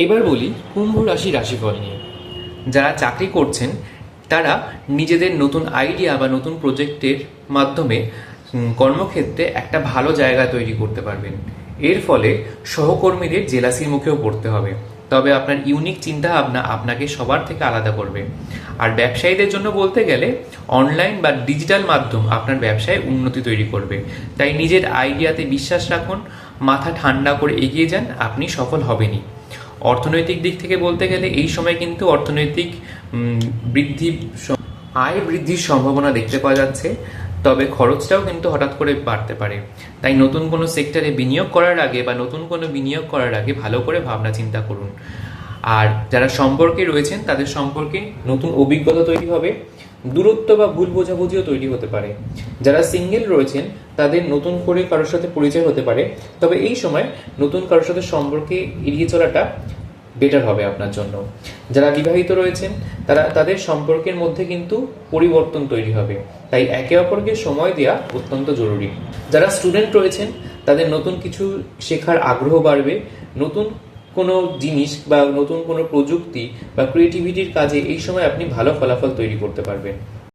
এবার বলি কুম্ভ রাশিফল নিয়ে। যারা চাকরি করছেন তারা নিজেদের নতুন আইডিয়া বা নতুন প্রজেক্টের মাধ্যমে কর্মক্ষেত্রে একটা ভালো জায়গা তৈরি করতে পারবেন। এর ফলে সহকর্মীদের জেলাসির মুখেও পড়তে হবে, তবে আপনার ইউনিক চিন্তা ভাবনা আপনাকে সবার থেকে আলাদা করবে। আর ব্যবসায়ীদের জন্য বলতে গেলে অনলাইন বা ডিজিটাল মাধ্যম আপনার ব্যবসায় উন্নতি তৈরি করবে। তাই নিজের আইডিয়াতে বিশ্বাস রাখুন, মাথা ঠান্ডা করে এগিয়ে যান, আপনি সফল হবেনই। অর্থনৈতিক দিক থেকে বলতে গেলে এই সময় কিন্তু অর্থনৈতিক বৃদ্ধি, আয় বৃদ্ধির সম্ভাবনা দেখতে পাওয়া যাচ্ছে, তবে খরচটাও কিন্তু হঠাৎ করে বাড়তে পারে। তাই নতুন কোনো সেক্টরে বিনিয়োগ করার আগে বা নতুন কোনো বিনিয়োগ করার আগে ভালো করে ভাবনা চিন্তা করুন। আর যারা সম্পর্কে রয়েছেন তাদের সম্পর্কে নতুন অভিজ্ঞতা তৈরি হবে, দূরত্ব বা ভুল বোঝাবুঝিও তৈরি হতে পারে। যারা সিঙ্গেল রয়েছেন তাদের নতুন করে কারোর সাথে পরিচয় হতে পারে, তবে এই সময় নতুন কারোর সাথে সম্পর্কে এড়িয়ে চলাটা বেটার হবে আপনার জন্য। যারা বিবাহিত রয়েছেন তাদের সম্পর্কের মধ্যে কিন্তু পরিবর্তন তৈরি হবে, তাই একে অপরকে সময় দেওয়া অত্যন্ত জরুরি। যারা স্টুডেন্ট রয়েছেন তাদের নতুন কিছু শেখার আগ্রহ বাড়বে, নতুন কোনো জিনিস বা নতুন কোনো প্রযুক্তি বা ক্রিয়েটিভিটির কাজে এই সময় আপনি ভালো ফলাফল তৈরি করতে পারবেন।